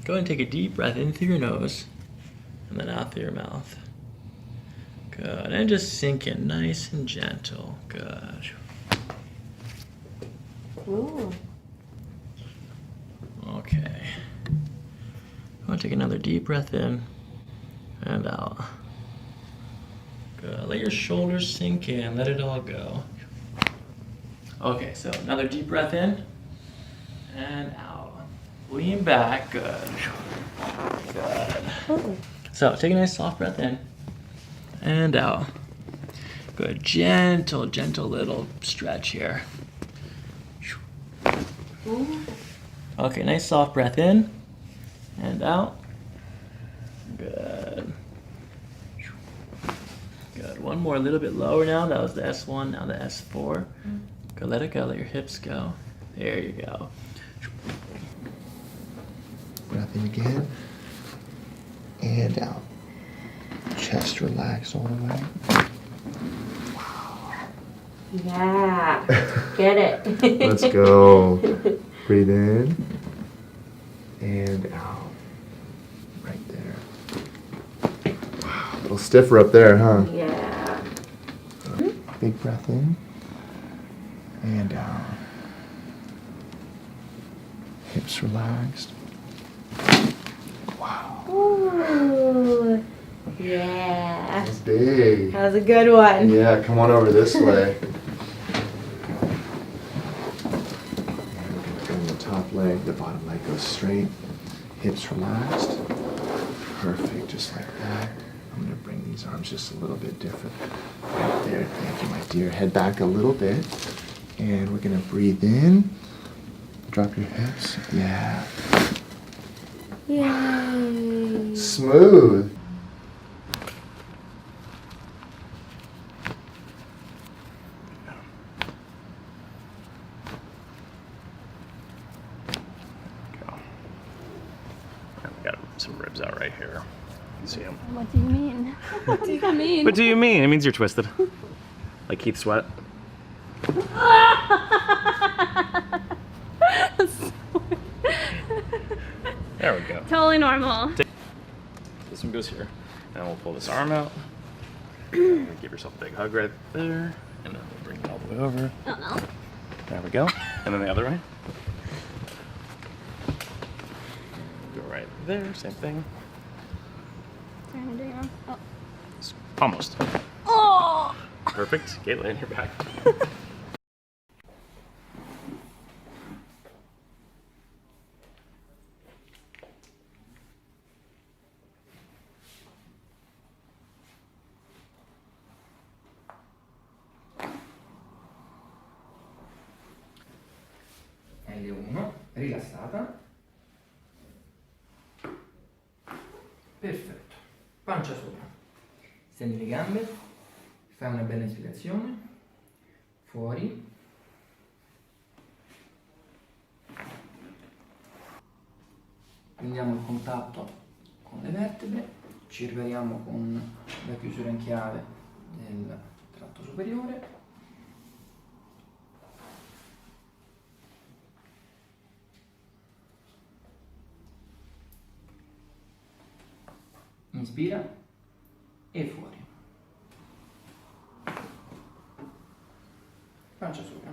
Go ahead and take a deep breath in through your nose and then out through your mouth. Good. And just sink in nice and gentle. Good. Ooh. Okay. Go ahead and take another deep breath in and out. Good. Let your shoulders sink in. Let it all go. Okay, so another deep breath in and out. Lean back. Good. Good. So take a nice soft breath in and out. Good. Gentle, gentle little stretch here. Okay, nice soft breath in and out. Good. Good. One more, a little bit lower now. That was the S1, now the S4. Good. Let it go. Let your hips go. There you go. Breath in again. And out. Chest relax all the way. Yeah. Get it. Let's go. Breathe in. And out. Right there. Wow. A little stiffer up there, huh? Yeah. Big breath in. And out. Hips relaxed. Wow. Ooh. Yeah. That's big. That was a good one. Yeah, come on over this way. Bring the top leg, the bottom leg goes straight. Hips relaxed. Perfect, just like that. I'm gonna bring these arms just a little bit different. Right there, thank you, my dear. Head back a little bit. And we're gonna breathe in. Drop your hips. Yeah. Yay. Smooth. Some ribs out right here. You see them? What do you mean? What do you mean? What do you mean? It means you're twisted. Like Keith Sweat. There we go. Totally normal. This one goes here. And we'll pull this arm out. Give yourself a big hug right there. And then we'll bring it all the way over. Uh-oh. There we go. And then the other way. Go right there, same thing. Trying to do your oh. Almost. Oh! Perfect. Okay, lay on your back. L1, rilassata. Perfetto. Pancia sopra. Stendi le gambe. Fai una bella ispirazione. Fuori. Prendiamo il contatto con le vertebre. Ci rivediamo con la chiusura in chiave del tratto superiore. Inspira e fuori. Pancia sopra.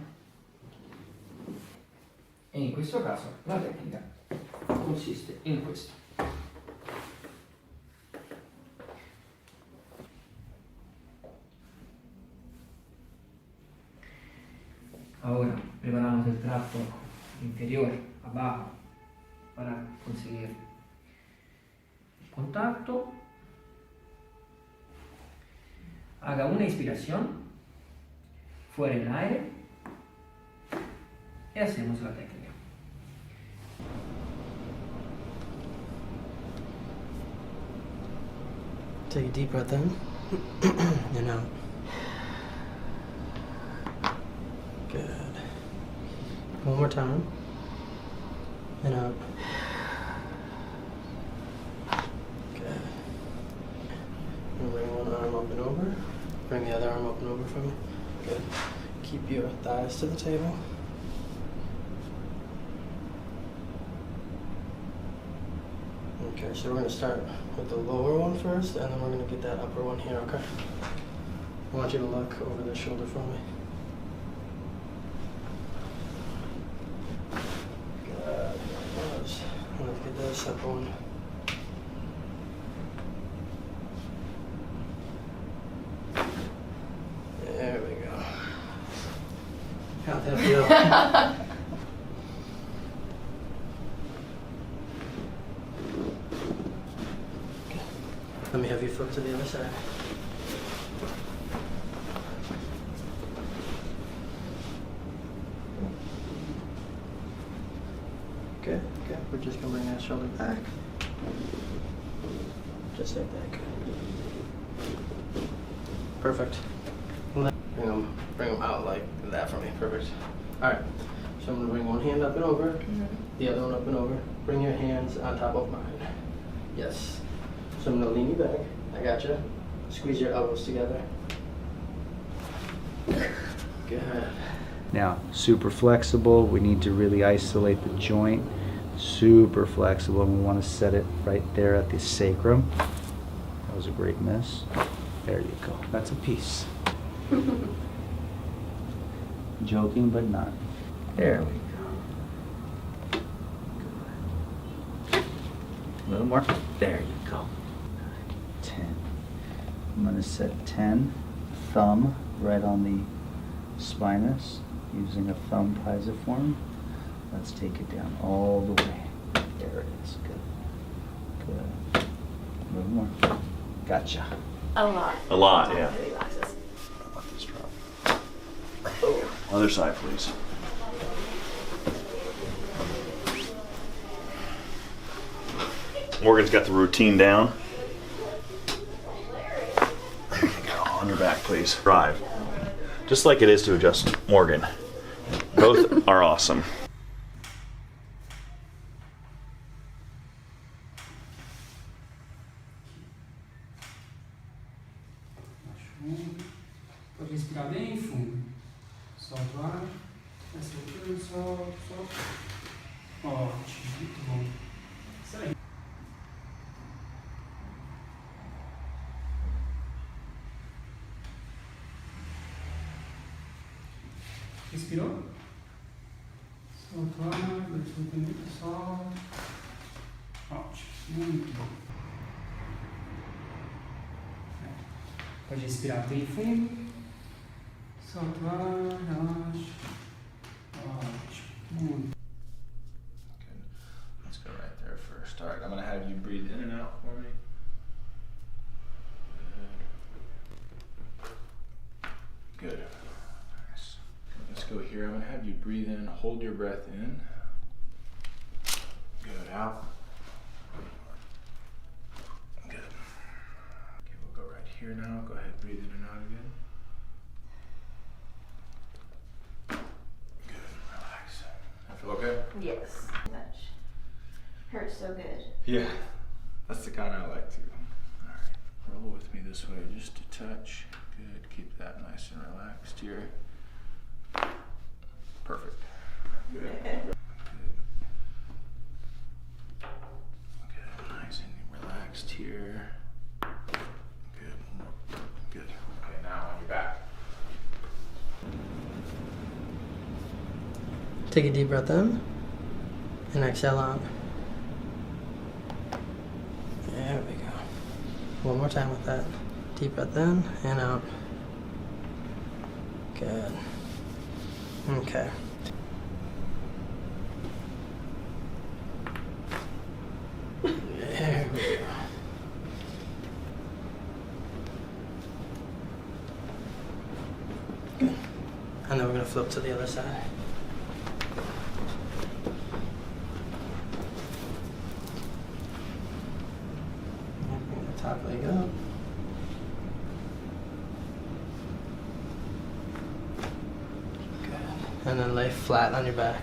E in questo caso la tecnica consiste in questo. Ahora preparamos el tracto inferior abajo para conseguir el contacto. Haga una inspiración fuera el aire y hacemos la técnica. Take a deep breath in and out. Good. One more time. And out. Good. And bring one arm up and over. Bring the other arm up and over for me. Good. Keep your thighs to the table. Okay, so we're gonna start with the lower one first, and then we're gonna get that upper one here, okay? I want you to look over the shoulder for me. Good. Let's get this upper one. There we go. How'd that feel? Let me have you flip to the other side. Good, good. We're just gonna bring that shoulder back. Just like that. Perfect. Bring them out like that for me. Perfect. All right. So I'm gonna bring one hand up and over, the other one up and over. Bring your hands on top of mine. Yes. So I'm gonna lean you back. I gotcha. Squeeze your elbows together. Good. Now, super flexible. We need to really isolate the joint. Super flexible, and we want to set it right there at the sacrum. That was a great miss. There you go. That's a piece. Joking, but not. There we go. Good. A little more. There you go. 10. I'm going to set 10. Thumb right on the spinous using a thumb pisiform. Let's take it down all the way. There it is. Good. Good. A little more. Gotcha. A lot. A lot, yeah. It relaxes. Let this drop. Oh, other side, please. Morgan's got the routine down. There you go. On your back, please. Drive. Just like it is to adjust Morgan. Both are awesome. Pode respirar bem fundo. Solta o ar. Vai soltando, solta, solta. Ótimo, muito bom. Isso aí. Respirou? Solta o ar, deixa muito, solta. Ótimo, muito bom. Pode respirar bem fundo. Solta o ar, relaxa. Ótimo, muito. Good. Let's go right there first. All right, I'm going to have you breathe in and out for me. Good. Good. Nice. Let's go here. I'm going to have you breathe in, hold your breath in. Good. Out. Good. Okay, we'll go right here now. Go ahead, breathe in and out again. Good. Relax. I feel okay? Yes. Much. Hurts so good. Yeah, that's the kind I like to. All right, roll with me this way, just a touch. Good, keep that nice and relaxed here. Perfect. Good. Good. Good, nice and relaxed here. Good. Good. Okay, now on your back. Take a deep breath in and exhale out. There we go. One more time with that. Deep breath in and out. Good. Okay. There we go. Good. And then we're going to flip to the other side. Bring the top leg up. Good. And then lay flat on your back.